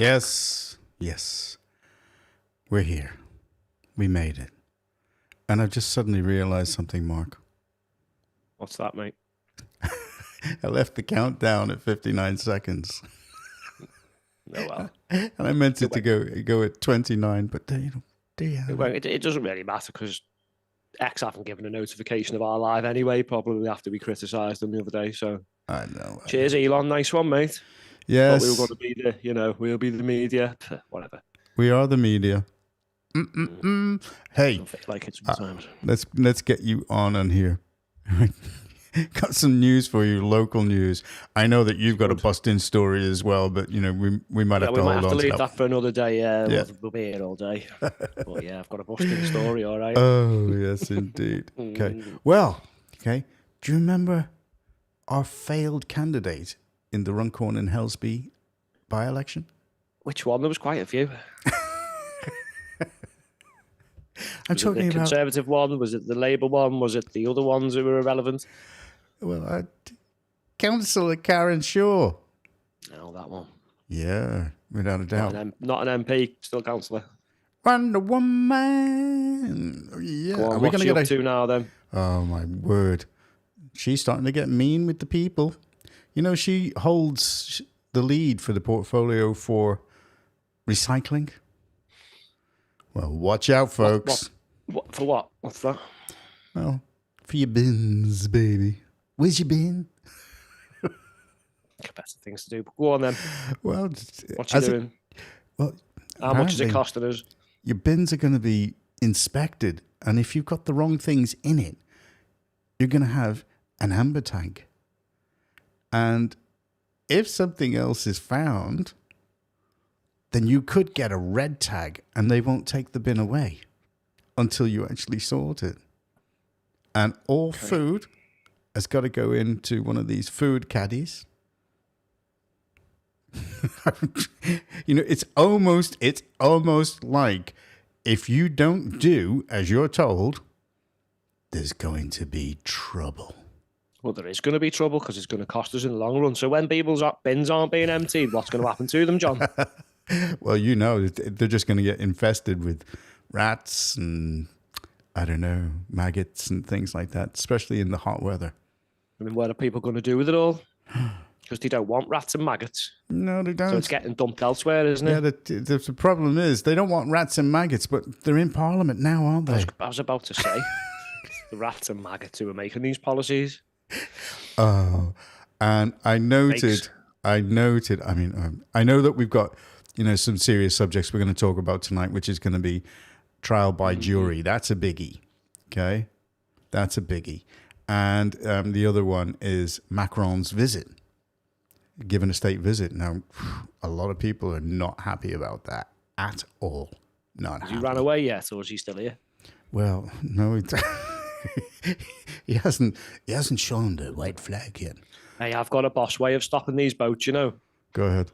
Yes, yes. We're here. We made it. And I've just suddenly realized something, Mark. What's that, mate? I left the countdown at 59 seconds. No, well. And I meant it to go at 29, but It doesn't really matter because X haven't given a notification of our live anyway, probably after we criticised them the other day. So I know. Cheers, Elon. Nice one, mate. Yes. Thought we were going to be we'll be the media. Whatever. We are the media. Hey, I feel like it sometimes. Let's get you on here. Got some news for you, local news. I know that you've got a bust-in story as well, but we might have to hold on to leave that for another day. Yeah. We'll be here all day. But yeah, I've got a bust-in story, all right. Oh yes, indeed. Okay. Well, okay. Do you remember our failed candidate in the Runcorn and Helsby by-election? Which one? There was quite a few. I'm talking about the Conservative one. Was it the Labour one? Was it the other ones who were irrelevant? Well, Councillor Karen Shaw. Oh, that one. Yeah, without a doubt. Not an MP, still councillor. Wonder Woman. Yeah. Go on, Are we going to get up to now then? Oh my word! She's starting to get mean with the people. She holds the lead for the portfolio for recycling. Well, watch out, folks. What for what? What's that? Well, for your bins, baby. Where's your bin? Better things to do. But go on then. Well, what you doing? How much is it costing us? Your bins are going to be inspected, and if you've got the wrong things in it, you're going to have an amber tag. And if something else is found, then you could get a red tag, and they won't take the bin away until you actually sort it. And all food has got to go into one of these food caddies. It's almost like if you don't do as you're told, there's going to be trouble. Well, there is going to be trouble because it's going to cost us in the long run. So when people's bins aren't being emptied, what's going to happen to them, John? Well, they're just going to get infested with rats and, I don't know, maggots and things like that, especially in the hot weather. I mean, what are people going to do with it all? Because they don't want rats and maggots. No, they don't. So it's getting dumped elsewhere, isn't it? Yeah, the problem is they don't want rats and maggots, but they're in Parliament now, aren't they? I was about to say, the rats and maggots who are making these policies. Oh, and I noted, I know that we've got, some serious subjects we're going to talk about tonight, which is going to be trial by jury. That's a biggie. Okay. That's a biggie. And the other one is Macron's visit, given a state visit. Now, a lot of people are not happy about that at all. Not happy. Has he ran away yet, or is he still here? Well, no, he hasn't shown the white flag yet. Hey, I've got a boss way of stopping these boats, Go ahead.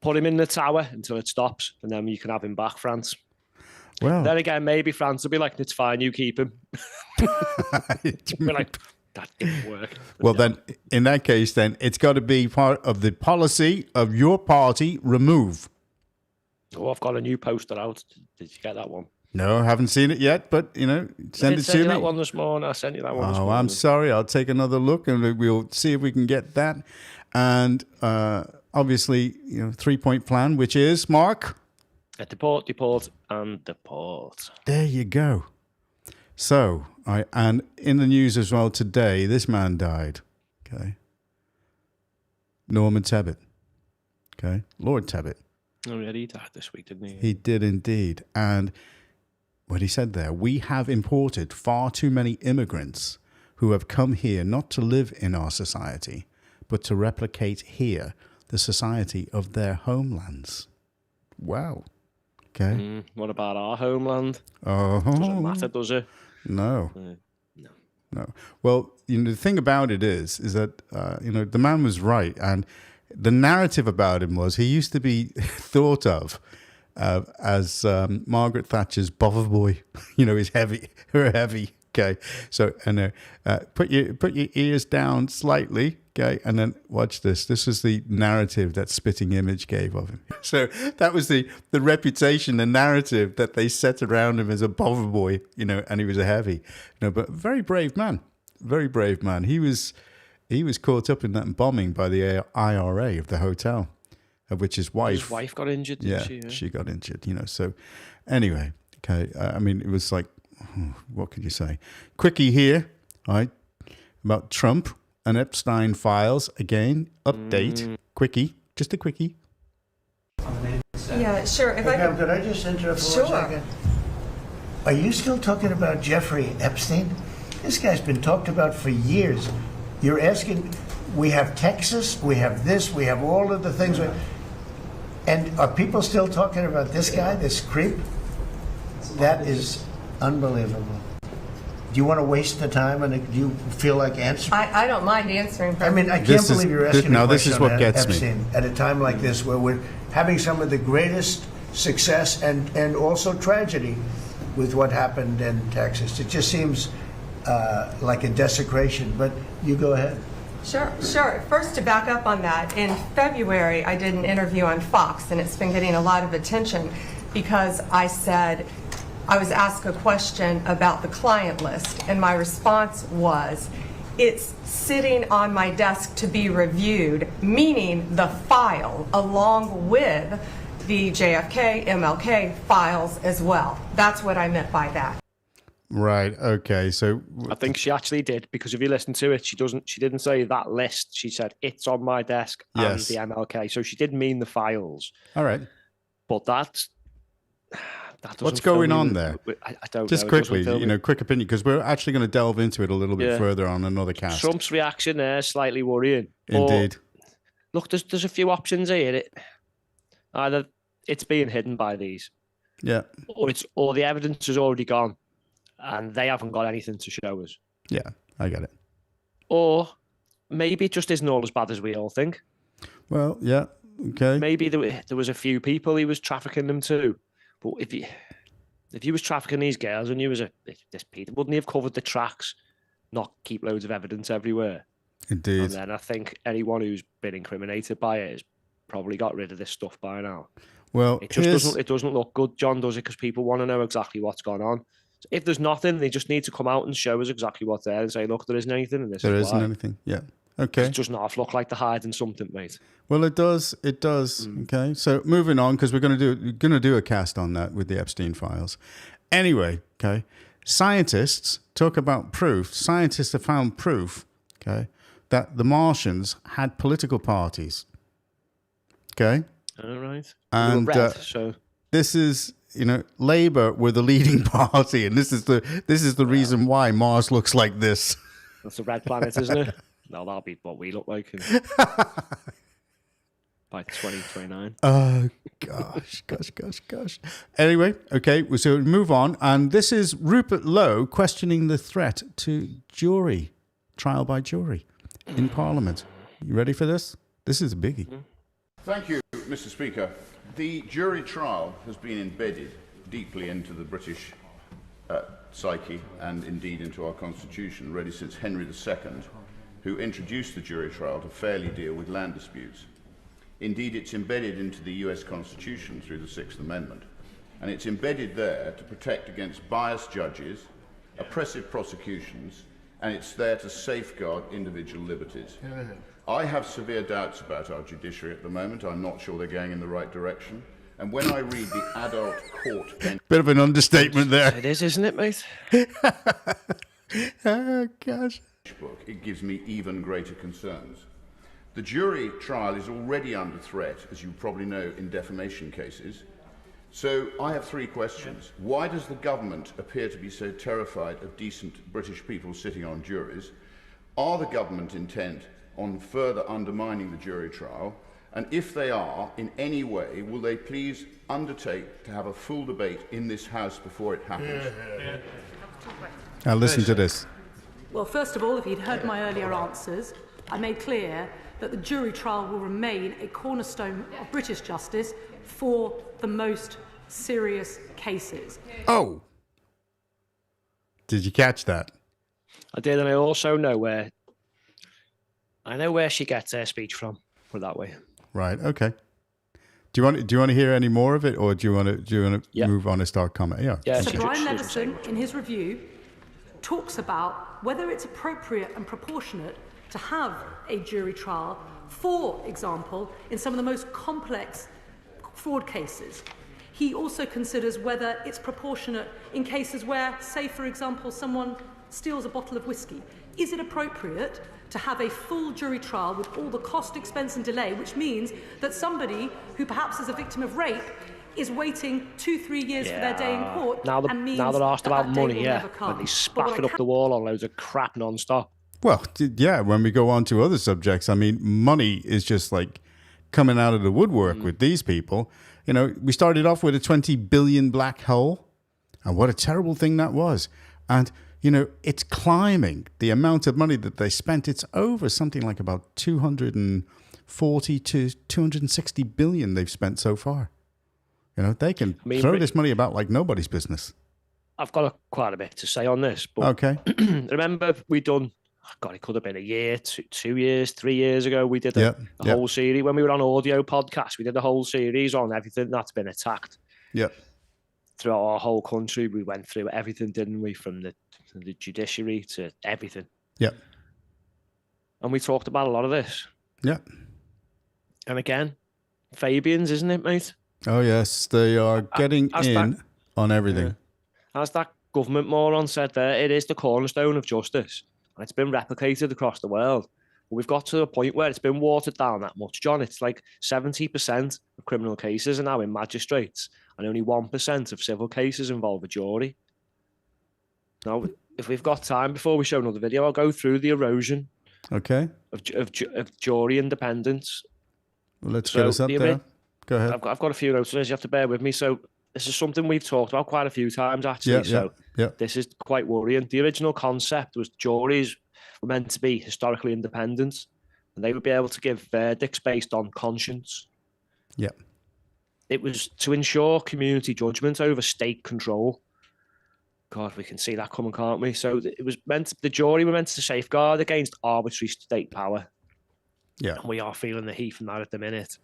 Put him in the tower until it stops, and then you can have him back, France. Well, then again, maybe France will be like, it's fine, you keep him. We're like, that didn't work. Well, then, in that case, then it's got to be part of the policy of your party, remove. Oh, I've got a new poster out. Did you get that one? No, I haven't seen it yet, but, send it to me. That one this morning. I sent you that one this morning. Oh, I'm sorry. I'll take another look, and we'll see if we can get that. And obviously, 3-point plan, which is, Mark? Deport, and deport. There you go. So, and in the news as well today, this man died. Okay. Norman Tebbit. Okay. Lord Tebbit. Oh, yeah, he died this week, didn't he? He did indeed. And what he said there, we have imported far too many immigrants who have come here not to live in our society, but to replicate here the society of their homelands. Wow. Okay. What about our homeland? Oh. Doesn't matter, does it? No. No. Well, the thing about it is that, the man was right. And the narrative about him was he used to be thought of as Margaret Thatcher's bother boy. He's heavy, her heavy Okay, so and put your ears down slightly. Okay, and then watch this. This is the narrative that Spitting Image gave of him. So that was the reputation, the narrative that they set around him as a bother boy, and he was a heavy, but very brave man, very brave man. He was caught up in that bombing by the IRA of the hotel, of which his wife got injured. Didn't she? She got injured. So anyway, okay. I mean, it was like, what could you say? Quickie here, all right, about Trump and Epstein files again. Update. Quickie, just a quickie. Yeah, sure. Hey, Pam, could I just interrupt for 1 second? Are you still talking about Jeffrey Epstein? This guy's been talked about for years. You're asking, we have Texas, we have this, we have all of the things. And are people still talking about this guy, this creep? That is unbelievable. Do you want to waste the time, and do you feel like answering? I don't mind answering. I mean, I can't believe you're asking a question this is what on gets Epstein me. at a time like this, where we're having some of the greatest success and also tragedy with what happened in Texas. It just seems like a desecration, but you go ahead. Sure. First, to back up on that, in February, I did an interview on Fox, and it's been getting a lot of attention because I said, I was asked a question about the client list, and my response was, it's sitting on my desk to be reviewed, meaning the file, along with the JFK, MLK files as well. That's what I meant by that. Right. Okay. So I think she actually did, because if you listen to it, she didn't say that list. She said it's on my desk and the MLK. So she did mean the files. All right. But that what's going on there? I don't just know. Quickly, quick opinion, because we're actually going to delve into it a little bit further on another cast. Trump's reaction there is slightly worrying. Indeed. But look, there's a few options here. Either it's being hidden by these, or the evidence is already gone, and they haven't got anything to show us. Yeah, I get it. Or maybe it just isn't all as bad as we all think. Well, yeah, okay. Maybe there was a few people he was trafficking them to. But if he was trafficking these girls and he was this Peter, wouldn't he have covered the tracks, not keep loads of evidence everywhere? Indeed. And then I think anyone who's been incriminated by it has probably got rid of this stuff by now. Well, it doesn't look good, John, does it? Because people want to know exactly what's gone on. So if there's nothing, they just need to come out and show us exactly what's there and say, look, there isn't anything, and there isn't anything. Yeah. Okay. It does not look like they're hiding something, mate. Well, it does. It does. Okay. So moving on, because we're going to do a cast on that with the Epstein files. Anyway, okay. Scientists talk about proof. Scientists have found proof, okay, that the Martians had political parties. Okay. All right. And so this is, Labour were the leading party, and this is the reason why Mars looks like this. That's a red planet, isn't it? No, that'll be what we look like by 2029. Oh, gosh. Anyway, okay, so we move on. And this is Rupert Lowe questioning the threat to trial by jury in Parliament. You ready for this? This is a biggie. Thank you, Mr. Speaker. The jury trial has been embedded deeply into the British psyche and indeed into our Constitution, really since Henry II, who introduced the jury trial to fairly deal with land disputes. Indeed, it's embedded into the US Constitution through the Sixth Amendment, and it's embedded there to protect against biased judges, oppressive prosecutions, and it's there to safeguard individual liberties. I have severe doubts about our judiciary at the moment. I'm not sure they're going in the right direction. And when I read the adult court... Bit of an understatement there. It is, isn't it, mate? Oh, gosh. Book, it gives me even greater concerns. The jury trial is already under threat, as you probably know, in defamation cases. So I have three questions. Why does the government appear to be so terrified of decent British people sitting on juries? Are the government intent on further undermining the jury trial? And if they are, in any way, will they please undertake to have a full debate in this House before it happens? Now listen to this. Well, first of all, if you'd heard my earlier answers, I made clear that the jury trial will remain a cornerstone of British justice for the most serious cases. Oh. Did you catch that? I did, and I also know where. I know where she gets her speech from. Put it that way. Right. Okay. Do you want to hear any more of it, or do you want to move on and start comment? Yeah. Sir Brian Levison, in his review, talks about whether it's appropriate and proportionate to have a jury trial, for example, in some of the most complex fraud cases. He also considers whether it's proportionate in cases where, say, for example, someone steals a bottle of whiskey. Is it appropriate to have a full jury trial with all the cost, expense and delay, which means that somebody who perhaps is a victim of rape is waiting 2-3 years for their day in court? Now they're asked about money, and they spack it up the wall on loads of crap non-stop. Well, yeah, when we go on to other subjects, I mean, money is just like coming out of the woodwork with these people. You know, we started off with a 20 billion black hole, and what a terrible thing that was. And, you know, it's climbing. The amount of money that they spent, it's over something like about 240 to 260 billion they've spent so far. You know, they can throw this money about like nobody's business. I've got quite a bit to say on this. But okay. Remember, it could have been a year, 2 years, 3 years ago. We did a whole series. When we were on audio podcast, we did a whole series on everything that's been attacked. Yep. Throughout our whole country, we went through everything, didn't we? From the judiciary to everything. Yep. And we talked about a lot of this. Yep. And again, Fabians, isn't it, mate? Oh, yes. They are getting in on everything. As that government moron said there, it is the cornerstone of justice. And it's been replicated across the world. But we've got to a point where it's been watered down that much, John. It's like 70% of criminal cases are now in magistrates, and only 1% of civil cases involve a jury. Now, if we've got time before we show another video, I'll go through the erosion of jury independence. Well, let's get us up there. Go ahead. I've got a few notes on this. You have to bear with me. So this is something we've talked about quite a few times, actually. This is quite worrying. The original concept was juries were meant to be historically independent, and they would be able to give verdicts based on conscience. Yeah. It was to ensure community judgment over state control. God, we can see that coming, can't we? So it was the jury were meant to safeguard against arbitrary state power. Yeah. And we are feeling the heat from that at the minute.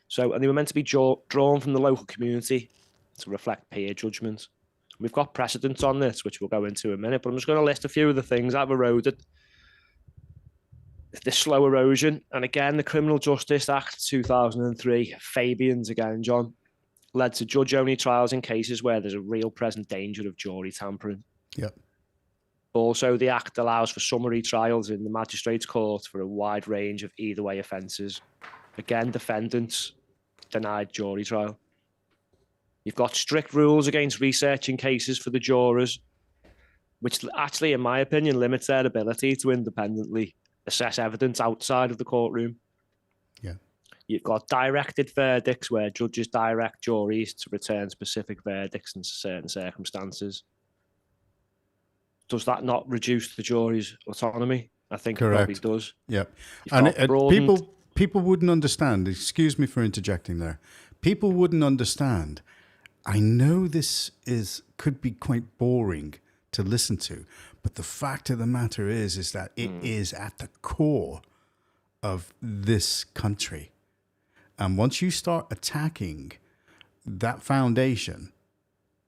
So, and they were meant to be drawn from the local community to reflect peer judgment. We've got precedents on this, which we'll go into in a minute, but I'm just going to list a few of the things that have eroded this slow erosion. And again, the Criminal Justice Act 2003, Fabians again, John, led to judge-only trials in cases where there's a real present danger of jury tampering. Yep. Also, the Act allows for summary trials in the magistrates' court for a wide range of either-way offences. Again, defendants denied jury trial. You've got strict rules against researching cases for the jurors, which actually, in my opinion, limits their ability to independently assess evidence outside of the courtroom. Yeah. You've got directed verdicts where judges direct juries to return specific verdicts in certain circumstances. Does that not reduce the jury's autonomy? I think it probably does. Yeah. And people wouldn't understand. Excuse me for interjecting there. People wouldn't understand. I know this could be quite boring to listen to, but the fact of the matter is that it is at the core of this country. And once you start attacking that foundation,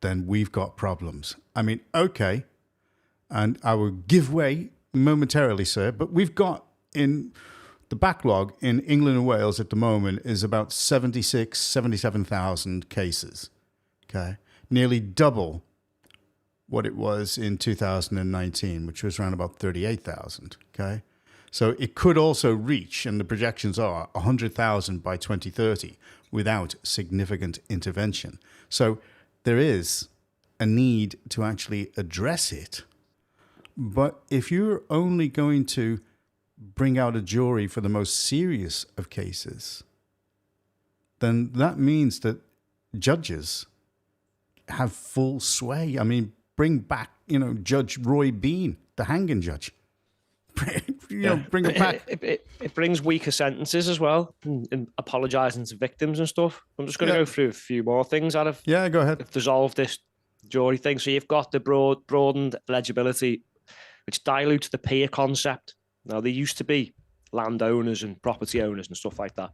then we've got problems. I mean, okay, and I will give way momentarily, sir, but we've got in the backlog in England and Wales at the moment is about 77,000 cases. Okay, nearly double what it was in 2019, which was around about 38,000. Okay, so it could also reach, and the projections are 100,000 by 2030 without significant intervention. So there is a need to actually address it. But if you're only going to bring out a jury for the most serious of cases, then that means that judges have full sway. I mean, bring back, Judge Roy Bean, the hanging judge. Bring it back. It brings weaker sentences as well, and apologising to victims and stuff. I'm just going to go through a few more things that have go ahead. Dissolved this jury thing. So you've got the broadened eligibility, which dilutes the peer concept. Now, there used to be landowners and property owners and stuff like that.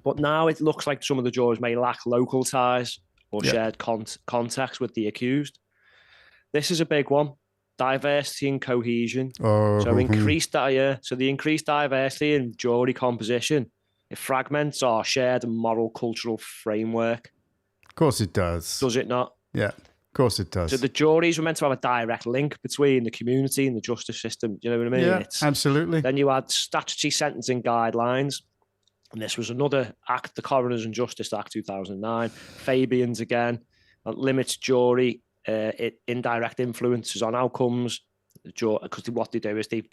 But now it looks like some of the jurors may lack local ties or shared contacts with the accused. This is a big one. Diversity and cohesion. So increased the increased diversity in jury composition, it fragments our shared moral cultural framework. Of course it does. Does it not? Yeah, of course it does. So the juries were meant to have a direct link between the community and the justice system. Do you know what I mean? Yeah, absolutely. Then you had statutory sentencing guidelines. And this was another act, the Coroners and Justice Act 2009. Fabians again, limits jury indirect influences on outcomes. Because what they do is the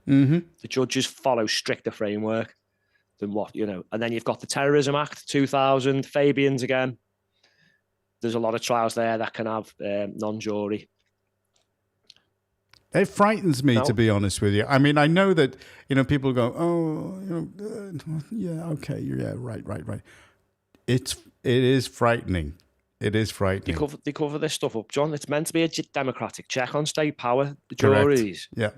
judges follow stricter framework than what, And then you've got the Terrorism Act 2000, Fabians again. There's a lot of trials there that can have non-jury. It frightens me, to be honest with you. I mean, I know that, people go, right. It is frightening. It is frightening. They cover this stuff up, John. It's meant to be a democratic check on state power, the juries. Yeah.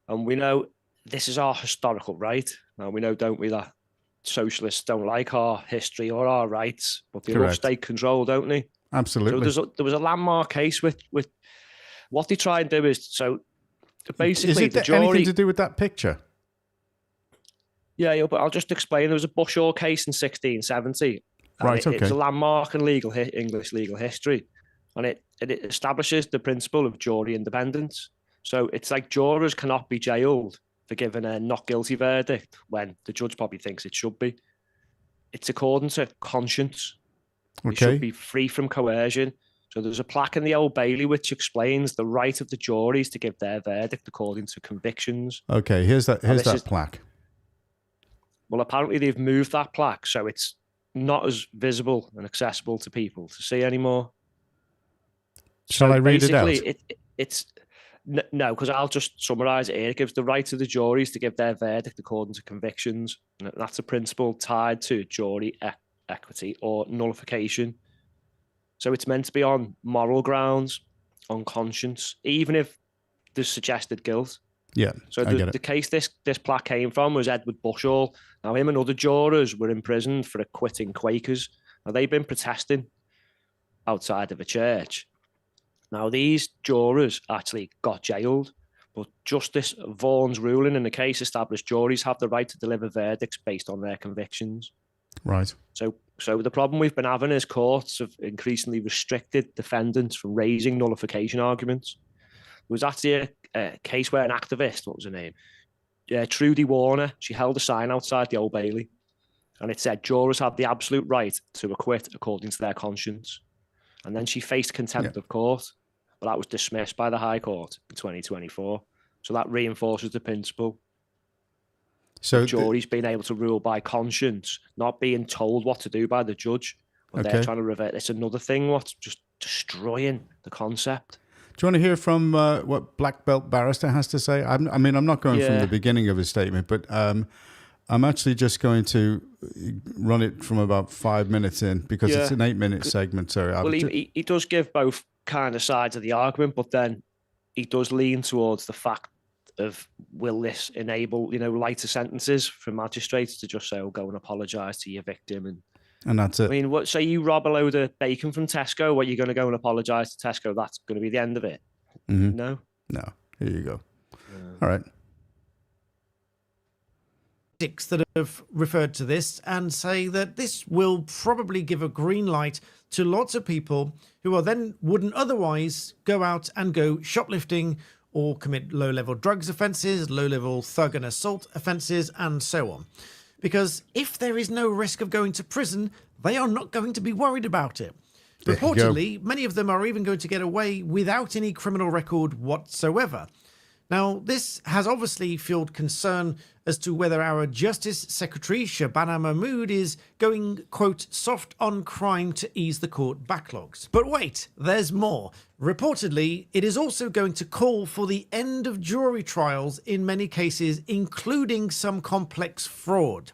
And we know this is our historical right. Now, we know, don't we, that socialists don't like our history or our rights, but they love state control, don't they? Absolutely. So there was a landmark case with what they try and do is, so basically is it anything to do with that picture? Yeah, but I'll just explain. There was a Bushall case in 1670. Right, okay. It's a landmark in English legal history, and it establishes the principle of jury independence. So it's like jurors cannot be jailed for giving a not guilty verdict when the judge probably thinks it should be. It's according to conscience. It should be free from coercion. So there's a plaque in the Old Bailey which explains the right of the juries to give their verdict according to convictions. Okay, here's that plaque. Well, apparently they've moved that plaque, so it's not as visible and accessible to people to see anymore. Shall I read it out? It's no, because I'll just summarise it here. It gives the right to the juries to give their verdict according to convictions. And that's a principle tied to jury equity or nullification. So it's meant to be on moral grounds, on conscience, even if there's suggested guilt. Yeah. So the case this plaque came from was Edward Bushall. Now, him and other jurors were imprisoned for acquitting Quakers. Now, they've been protesting outside of a church. Now, these jurors actually got jailed, but Justice Vaughan's ruling in the case established juries have the right to deliver verdicts based on their convictions. Right. So the problem we've been having is courts have increasingly restricted defendants from raising nullification arguments. There was actually a case where an activist, what was her name? Trudy Warner, she held a sign outside the Old Bailey, and it said jurors have the absolute right to acquit according to their conscience. And then she faced contempt of court, but that was dismissed by the High Court in 2024. So that reinforces the principle. So juries being able to rule by conscience, not being told what to do by the judge when they're trying to revert. It's another thing what's just destroying the concept. Do you want to hear from what Black Belt Barrister has to say? I'm not going from the beginning of his statement, but I'm actually just going to run it from about 5 minutes in because it's an 8-minute segment. Sorry. Well, he does give both kind of sides of the argument, but then he does lean towards the fact of will this enable, lighter sentences for magistrates to just say, oh, go and apologise to your victim and that's it. I mean, what say you rob a load of bacon from Tesco? What, you're going to go and apologise to Tesco? That's going to be the end of it? Mm-hmm. No? No. Here you go. All right. That have referred to this and say that this will probably give a green light to lots of people who are then wouldn't otherwise go out and go shoplifting or commit low-level drugs offences, low-level thug and assault offences, and so on. Because if there is no risk of going to prison, they are not going to be worried about it. Reportedly, many of them are even going to get away without any criminal record whatsoever. Now, this has obviously fueled concern as to whether our Justice Secretary, Shabana Mahmood, is going, quote, soft on crime to ease the court backlogs. But wait, there's more. Reportedly, it is also going to call for the end of jury trials in many cases, including some complex fraud.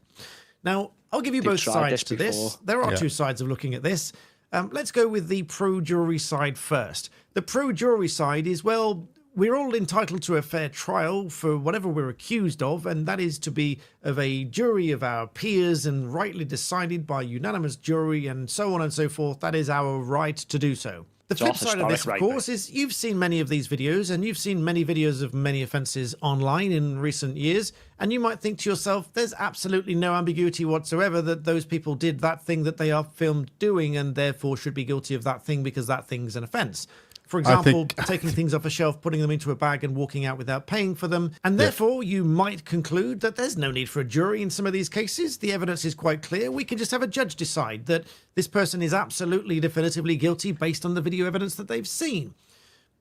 Now, I'll give you both sides to this. There are two sides of looking at this. Let's go with the pro-jury side first. The pro-jury side is, well, we're all entitled to a fair trial for whatever we're accused of, and that is to be of a jury of our peers and rightly decided by unanimous jury and so on and so forth. That is our right to do so. The flip side of this, of course, is you've seen many of these videos, and you've seen many videos of many offences online in recent years, and you might think to yourself, there's absolutely no ambiguity whatsoever that those people did that thing that they are filmed doing and therefore should be guilty of that thing because that thing's an offence. For example, taking things off a shelf, putting them into a bag and walking out without paying for them. And therefore, you might conclude that there's no need for a jury in some of these cases. The evidence is quite clear. We can just have a judge decide that this person is absolutely definitively guilty based on the video evidence that they've seen.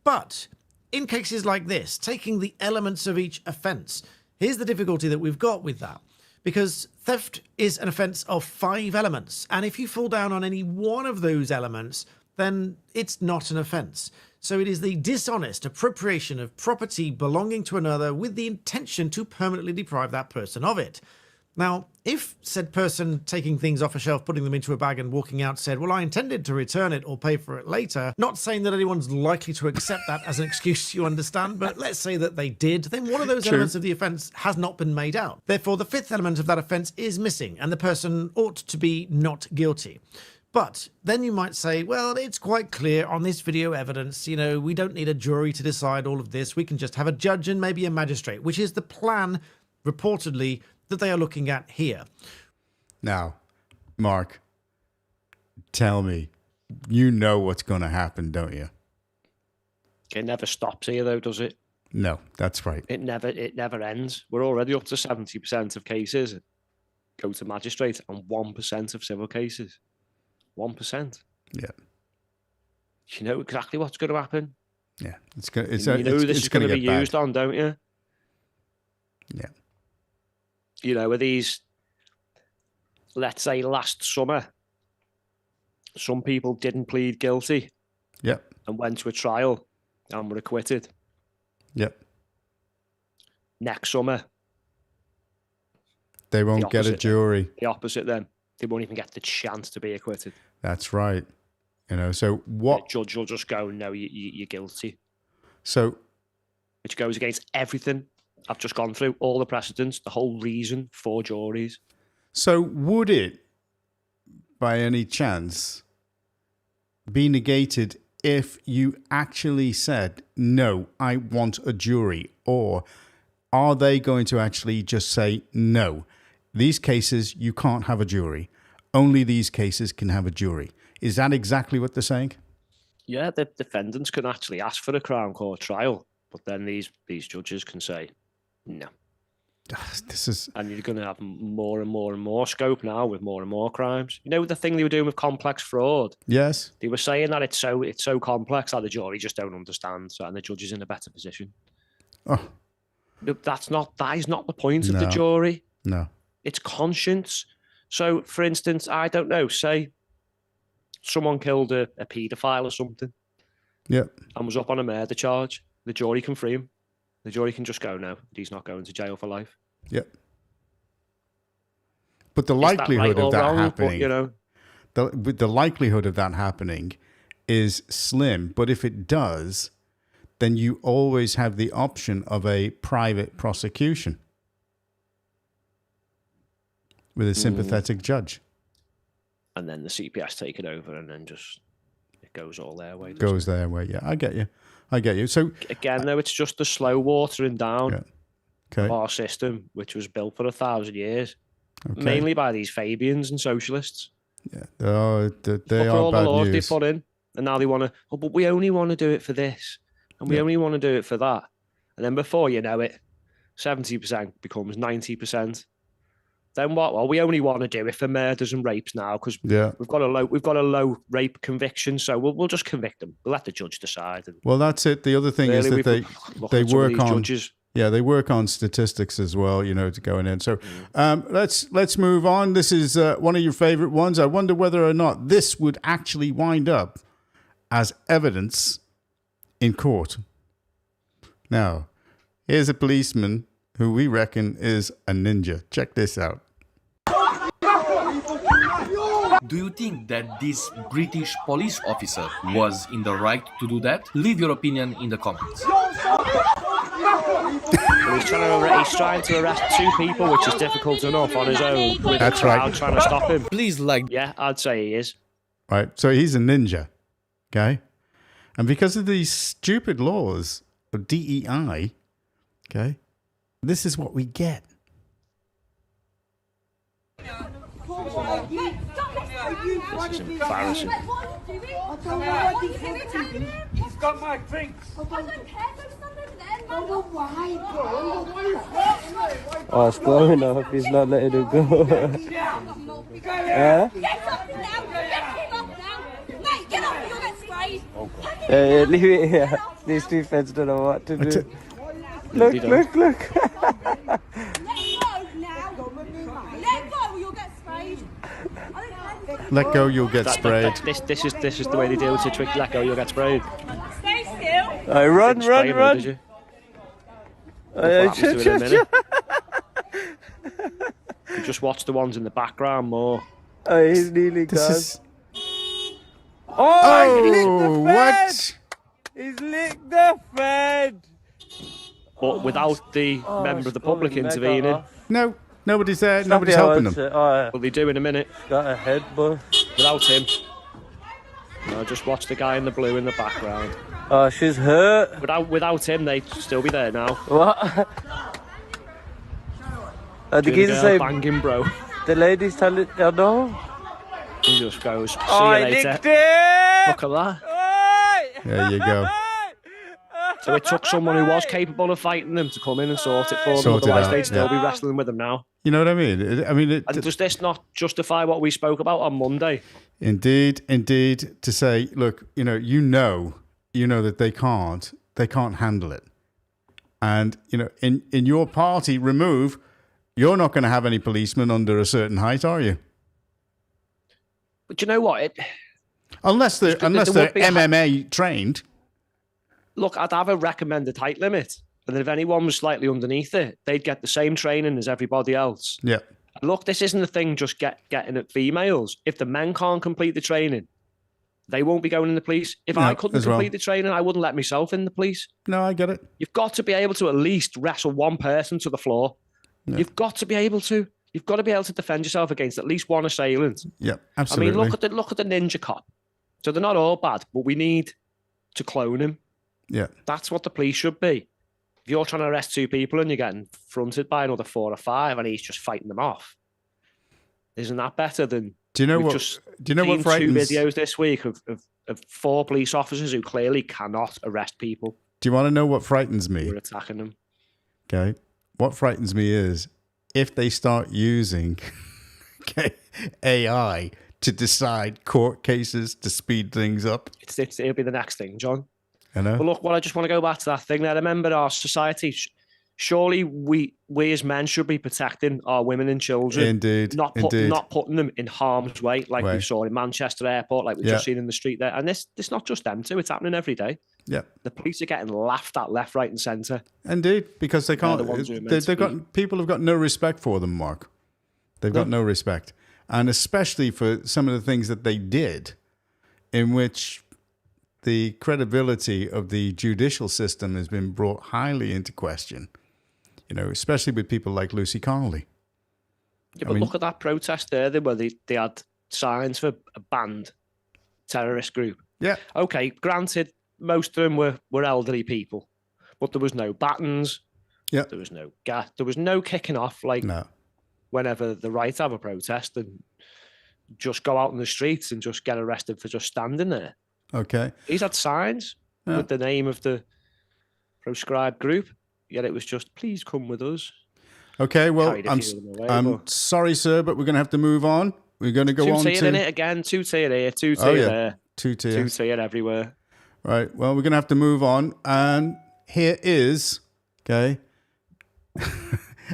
But in cases like this, taking the elements of each offence, here's the difficulty that we've got with that. Because theft is an offence of 5 elements. And if you fall down on any one of those elements, then it's not an offence. So it is the dishonest appropriation of property belonging to another with the intention to permanently deprive that person of it. Now, if said person taking things off a shelf, putting them into a bag and walking out said, well, I intended to return it or pay for it later, not saying that anyone's likely to accept that as an excuse, you understand, but let's say that they did, then one of those elements of the offence has not been made out. Therefore, the 5th element of that offence is missing, and the person ought to be not guilty. But then you might say, well, it's quite clear on this video evidence, you know, we don't need a jury to decide all of this. We can just have a judge and maybe a magistrate, which is the plan, reportedly, that they are looking at here. Now, Mark, tell me, you know what's going to happen, don't you? It never stops here, though, does it? No, that's right. It never ends. We're already up to 70% of cases go to magistrate and 1% of civil cases. 1%. Yeah. You know exactly what's going to happen. Yeah, it's going. You know this is going to be used on, don't you? Yeah. You know, with these, let's say last summer, some people didn't plead guilty. Yep. And went to a trial and were acquitted. Yep. Next summer, they won't get a jury. The opposite then. They won't even get the chance to be acquitted. That's right. You know, so what? The judge will just go, no, you're guilty. So, which goes against everything I've just gone through, all the precedents, the whole reason for juries. So would it, by any chance, be negated if you actually said, no, I want a jury? Or are they going to actually just say, no, these cases, you can't have a jury. Only these cases can have a jury. Is that exactly what they're saying? Yeah, the defendants can actually ask for a Crown Court trial, but then these judges can say, no. And you're going to have more and more and more scope now with more and more crimes. You know the thing they were doing with complex fraud? Yes. They were saying that it's so complex that the jury just don't understand, and the judge is in a better position. Oh. That is not the point of the jury. No. It's conscience. So, for instance, I don't know, say someone killed a paedophile or something. Yep. And was up on a murder charge. The jury can free him. The jury can just go, no, he's not going to jail for life. Yep. But the likelihood of that happening, you know, the likelihood of that happening is slim. But if it does, then you always have the option of a private prosecution with a sympathetic judge. And then the CPS take it over, and then just it goes all their way. Goes their way, yeah. I get you. So again, though, it's just the slow watering down of our system, which was built for 1,000 years, mainly by these Fabians and socialists. Yeah, they are all bad the laws news. they put in, and now they want to. Oh, but we only want to do it for this, and we only want to do it for that, and then before you know it, 70% becomes 90%. Then what? Well, we only want to do it for murders and rapes now because we've got a low rape conviction, so we'll just convict them. We'll let the judge decide. Well, that's it. The other thing is that they work on judges. Yeah, they work on statistics as well, you know, to go in. So let's move on. This is one of your favorite ones. I wonder whether or not this would actually wind up as evidence in court. Now, here's a policeman who we reckon is a ninja. Check this out. Do you think that this British police officer was in the right to do that? Leave your opinion in the comments. He's trying to arrest 2 people, which is difficult enough on his own. With That's the crowd right. trying to stop him. Please like. Yeah, I'd say he is. Right. So he's a ninja. Okay. And because of these stupid laws of DEI, okay, this is what we get. This is embarrassing. He's got my drinks. I don't care. Oh, it's going off. He's not letting it go. Yeah? Leave it here. These 2 feds don't know what to do. Look. Let go now. Let go, you'll get sprayed. Let go, you'll get sprayed. This is the way they deal with it. Let go, you'll get sprayed. Stay still. Run. Did you? You just watch the ones in the background more. Oh, he's nearly gone. Oh, he's licked the fed. what? He's licked the fed. But without the member of the public intervening. No, nobody's there. Nobody's helping them. Well, they do in a minute. Got a head, but without him. No, just watch the guy in the blue in the background. Oh, she's hurt. Without him, they'd still be there now. What? The geezer say, banging, bro. The lady's telling, oh no. He just goes, see you later. Nicked it. Look at that. There you go. So it took someone who was capable of fighting them to come in and sort it for them. Sort it Otherwise, out, they'd still yeah. be wrestling with them now. You know what I mean? And does this not justify what we spoke about on Monday? Indeed. To say, look, you know that they can't handle it, and in your party remove, you're not going to have any policemen under a certain height, are you? But you know what? Unless they're MMA trained. Look, I'd have a recommended height limit. And then if anyone was slightly underneath it, they'd get the same training as everybody else. Yeah. Look, this isn't the thing just getting at females. If the men can't complete the training, they won't be going in the police. If I couldn't complete the training, I wouldn't let myself in the police. No, I get it. You've got to be able to at least wrestle one person to the floor. Yeah. You've got to be able to. You've got to be able to defend yourself against at least one assailant. Yeah, absolutely. I mean, look at the ninja cop. So they're not all bad, but we need to clone him. Yeah. That's what the police should be. If you're trying to arrest 2 people and you're getting fronted by another 4 or 5 and he's just fighting them off, isn't that better than... Do you know what frightens... 2 videos this week of 4 police officers who clearly cannot arrest people. Do you want to know what frightens me? We're attacking them. Okay. What frightens me is if they start using AI to decide court cases to speed things up. It'll be the next thing, John. I know. But look, I just want to go back to that thing there. Remember, our society, surely we as men should be protecting our women and children. Indeed. Not putting them in harm's way, like we saw in Manchester Airport, like we've just seen in the street there. And it's not just them two, it's happening every day. Yeah. The police are getting laughed at left, right, and centre. Indeed, because they can't. People have got no respect for them, Mark. They've got no respect. And especially for some of the things that they did, in which the credibility of the judicial system has been brought highly into question, especially with people like Lucy Carnley. Yeah, but look at that protest there where they had signs for a banned terrorist group. Yeah. Okay, granted, most of them were elderly people, but there was no batons. Yeah. There was no gas. There was no kicking off whenever the right have a protest and just go out in the streets and just get arrested for just standing there. Okay. He's had signs with the name of the proscribed group, yet it was just, please come with us. Okay, well, I'm sorry, sir, but we're going to have to move on. We're going to go on to... 2-tier in it again, 2-tier here, 2-tier there. 2-tier. 2-tier everywhere. Right, well, we're going to have to move on. And here is,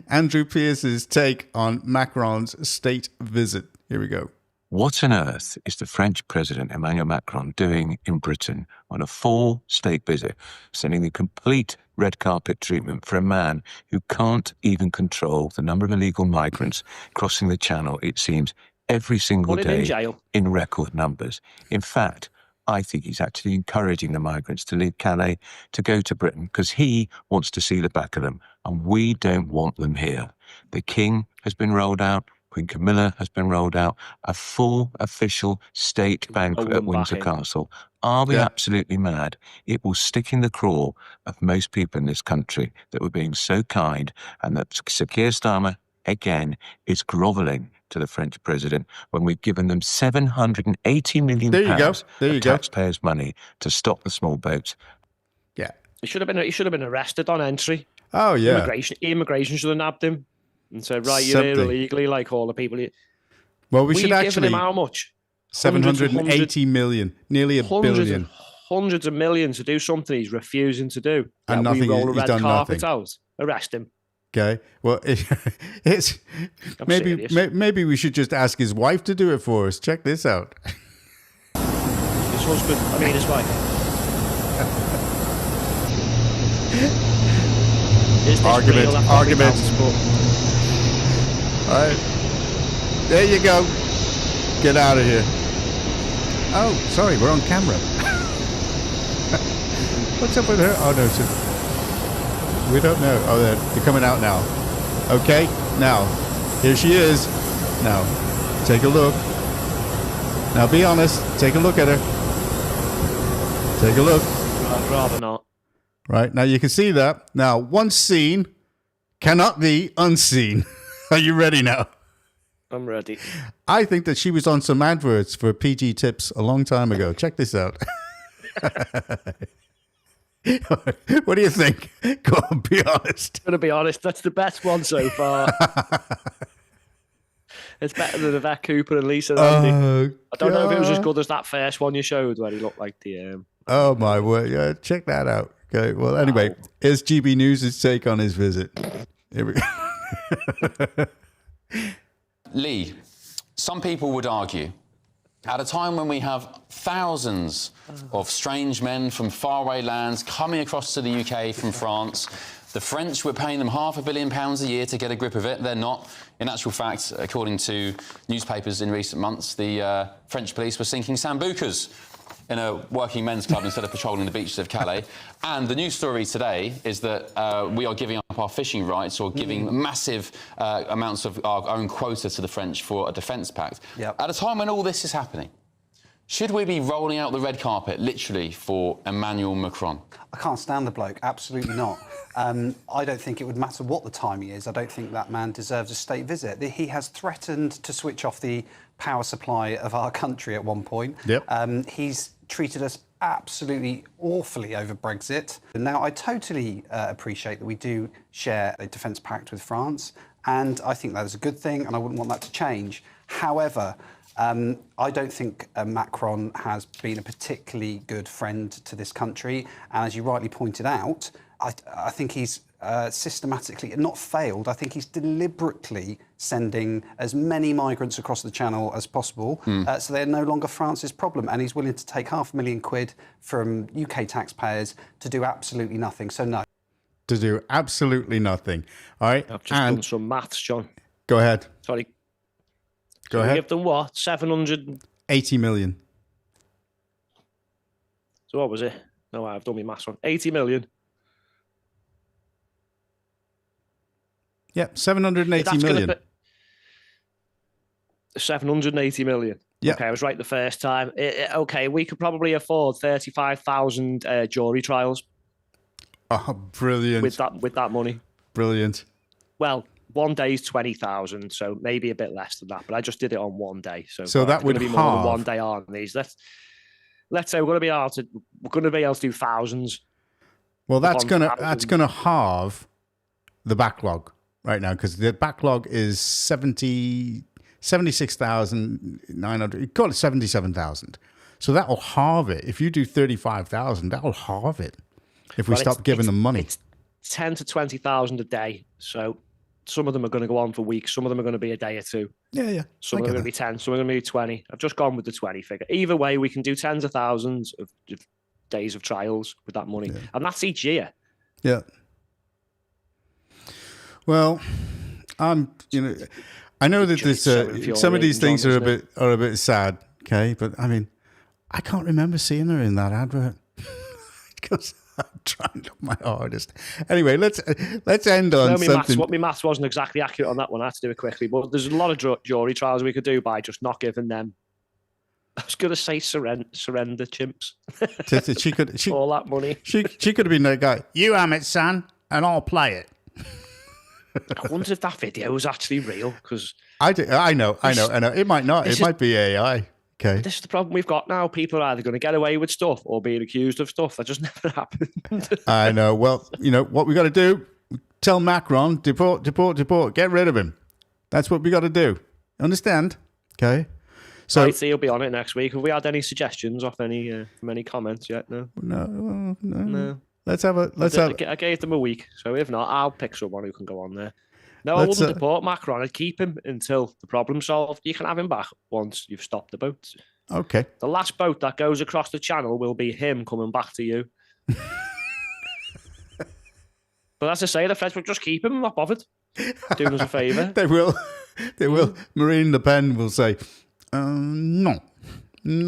Andrew Pierce's take on Macron's state visit. Here we go. What on earth is the French President Emmanuel Macron doing in Britain on a full state visit, sending the complete red carpet treatment for a man who can't even control the number of illegal migrants crossing the channel, it seems, every single Put him in day jail. in record numbers. In fact, I think he's actually encouraging the migrants to leave Calais to go to Britain because he wants to see the back of them, and we don't want them here. The King has been rolled out. Queen Camilla has been rolled out. A full official state banquet at Windsor Castle. Are we absolutely mad? It will stick in the craw of most people in this country that we're being so kind, and that Sir Keir Starmer, again, is grovelling to the French president when we've given them £780 million of taxpayers' money to stop the small boats. Yeah. He should have been arrested on entry. Oh, yeah. Immigration should have nabbed him and said, right, you're here illegally, like all the people. Well, we should given actually... him how much? 780 million, nearly a billion. Hundreds of millions to do something he's refusing to do. And nothing, we roll a he's red done carpet nothing. out. Arrest him. Okay. Well, it's maybe we should just ask his wife to do it for us. Check this out. His husband, his wife. Argument. All right. There you go. Get out of here. Oh, sorry, we're on camera. What's up with her? Oh, no, we don't know. Oh, they're coming out now. Okay, now, here she is. Now, take a look. Now, be honest. Take a look at her. Take a look. I'd rather not. Right, now you can see that. Now, once seen cannot be unseen. Are you ready now? I'm ready. I think that she was on some adverts for PG Tips a long time ago. Check this out. What do you think? Go on, be honest. I'm going to be honest, that's the best one so far. It's better than Yvette Cooper and Lisa Andy. I don't know if it was as good as that first one you showed where he looked like the... Oh, my word. Yeah, check that out. Okay, well, anyway, here's GB News' take on his visit. Here we go. Lee, some people would argue, at a time when we have thousands of strange men from faraway lands coming across to the UK from France, the French were paying them £500 million a year to get a grip of it. They're not. In actual fact, according to newspapers in recent months, the French police were sinking sambucas in a working men's club instead of patrolling the beaches of Calais. And the news story today is that we are giving up our fishing rights or giving massive amounts of our own quota to the French for a defence pact. Yep. At a time when all this is happening, should we be rolling out the red carpet, literally, for Emmanuel Macron? I can't stand the bloke, absolutely not. I don't think it would matter what the timing is. I don't think that man deserves a state visit. He has threatened to switch off the power supply of our country at one point. Yep. He's treated us absolutely awfully over Brexit. Now, I totally appreciate that we do share a defence pact with France, and I think that is a good thing, and I wouldn't want that to change. However, I don't think Macron has been a particularly good friend to this country, and as you rightly pointed out, I think he's systematically, not failed, I think he's deliberately sending as many migrants across the Channel as possible, so they're no longer France's problem, and he's willing to take £500,000 from UK taxpayers to do absolutely nothing, so no. To do absolutely nothing. All right. I've just done some maths, John. Go ahead. Sorry. Go ahead. Give them what? 780 million. So what was it? No, I've done my maths wrong. 80 million. Yeah, 780 million. 780 million. Yeah. Okay, I was right the first time. Okay, we could probably afford 35,000 jury trials. Oh, brilliant. With that money. Brilliant. Well, one day is 20,000, so maybe a bit less than that. But I just did it on one day, so that would be more than one day on these. Let's say we're going to be able to do thousands. Well, that's gonna halve the backlog right now, because the backlog is 76,900. Call it 77,000. So that will halve it. If you do 35,000, that will halve it. If we stop giving them money, it's 10 to 20,000 a day. So some of them are going to go on for weeks. Some of them are going to be a day or two. Yeah. Some of them are going to be 10. Some are going to be 20. I've just gone with the 20 figure. Either way, we can do tens of thousands of days of trials with that money, and that's each year. Yeah. Well, I I know that this some of these things are a bit sad. Okay, but I mean, I can't remember seeing her in that advert because I'm trying my hardest. Anyway, let's end on something. My maths wasn't exactly accurate on that one. I had to do it quickly, but there's a lot of jury trials we could do by just not giving them. I was going to say surrender chimps. She all that money. She could have been that guy. You am it, son, and I'll play it. I wonder if that video was actually real because I know. It might not. It might be AI. Okay. This is the problem we've got now. People are either going to get away with stuff or being accused of stuff. That just never happened. I know. Well, what we got to do, tell Macron, deport, get rid of him. That's what we got to do. Understand? Okay. So he'll be on it next week. Have we had any suggestions off from any comments yet? No. No. I gave them a week. So if not, I'll pick someone who can go on there. No, I wouldn't deport Macron. I'd keep him until the problem's solved. You can have him back once you've stopped the boats. Okay. The last boat that goes across the channel will be him coming back to you. But as I say, the Feds will just keep him. I'm not bothered. Doing us a favour. They will. Marine Le Pen will say, no.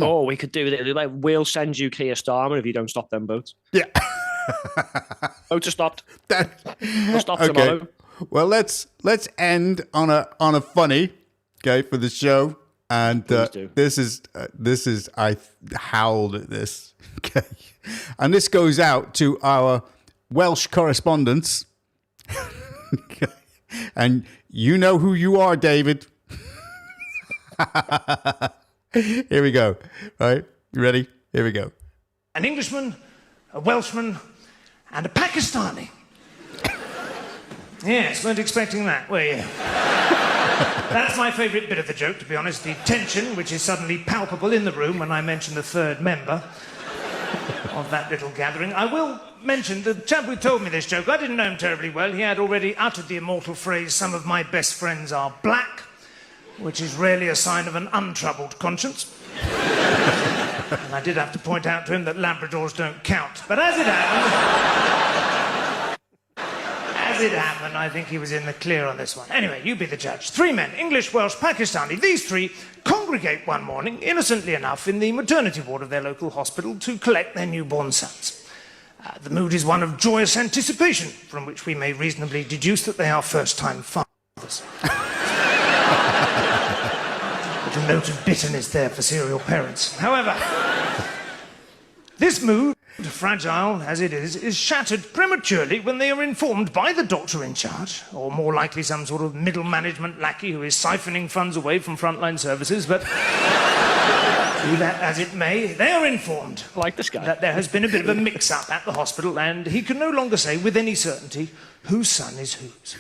Oh, we could do that. We'll send you Keir Starmer if you don't stop them boats. Yeah. Boats are stopped. We'll stop tomorrow. Well, let's end on a funny, okay, for the show. And this is I howled at this, okay, and this goes out to our Welsh correspondents, okay? And you know who you are, David. Here we go. Right, you ready? Here we go. An Englishman, a Welshman, and a Pakistani. Yes, weren't expecting that, were you? That's my favourite bit of the joke, to be honest. The tension, which is suddenly palpable in the room when I mention the third member of that little gathering. I will mention the chap who told me this joke. I didn't know him terribly well. He had already uttered the immortal phrase, "Some of my best friends are black," which is rarely a sign of an untroubled conscience. And I did have to point out to him that Labradors don't count. But as it happened, I think he was in the clear on this one. Anyway, you be the judge. 3 men, English, Welsh, Pakistani. These 3 congregate one morning, innocently enough, in the maternity ward of their local hospital to collect their newborn sons. The mood is one of joyous anticipation, from which we may reasonably deduce that they are first-time fathers. But a note of bitterness there for serial parents. However, this mood, fragile as it is shattered prematurely when they are informed by the doctor in charge, or more likely some sort of middle management lackey who is siphoning funds away from frontline services, but be that as it may, they are informed like this guy that there has been a bit of a mix-up at the hospital and he can no longer say with any certainty whose son is whose.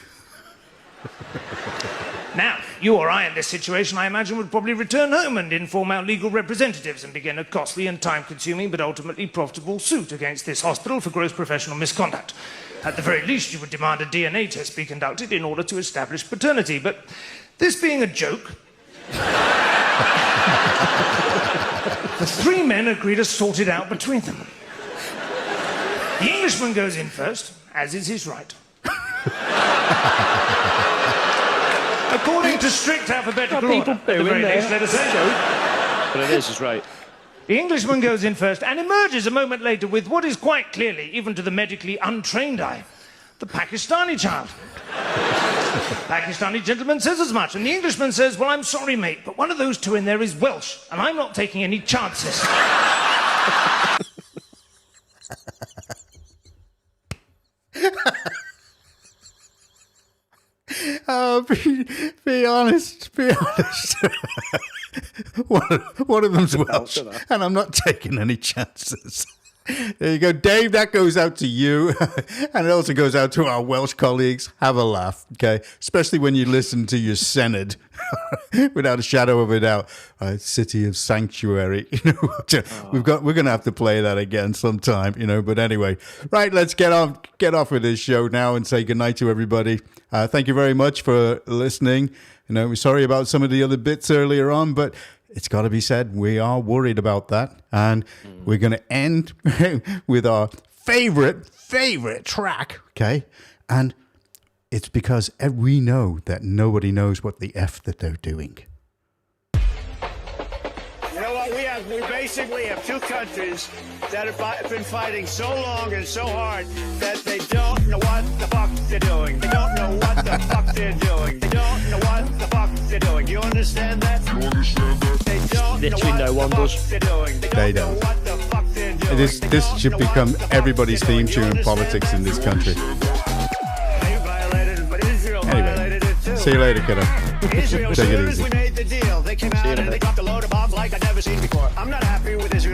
Now, you or I in this situation, I imagine, would probably return home and inform our legal representatives and begin a costly and time-consuming but ultimately profitable suit against this hospital for gross professional misconduct. At the very least, you would demand a DNA test be conducted in order to establish paternity. But this being a joke, the 3 men agree to sort it out between them. The Englishman goes in first, as is his right. According to strict alphabetical order, at the very least, let us say. But it is right. The Englishman goes in first and emerges a moment later with what is quite clearly, even to the medically untrained eye, the Pakistani child. The Pakistani gentleman says as much, and the Englishman says, "Well, I'm sorry, mate, but one of those 2 in there is Welsh, and I'm not taking any chances." Be honest. one of them's Welsh, and I'm not taking any chances. There you go, Dave. That goes out to you, and it also goes out to our Welsh colleagues. Have a laugh, okay? Especially when you listen to your Senate, without a shadow of a doubt. City of Sanctuary. We're going to have to play that again sometime, But anyway, right. Let's get off with this show now and say goodnight to everybody. Thank you very much for listening. We're sorry about some of the other bits earlier on, but it's got to be said, we are worried about that. And we're going to end with our favorite track, okay? And it's because we know that nobody knows what the F that they're doing. You know what? We basically have two countries that have been fighting so long and so hard that they don't know what the fuck they're doing. They don't know what the fuck they're doing. They don't know what the fuck they're doing. You understand that? You understand that? They don't Literally know no what one the does. fuck they're doing. They don't. Know what the fuck they're doing. This should become everybody's theme tune in politics in this country. Anyway, see you later, kiddo. Israel, as Take it soon as easy. we made the deal, they came out and they dropped a load of bombs like I'd never seen before. I'm not happy with Israel.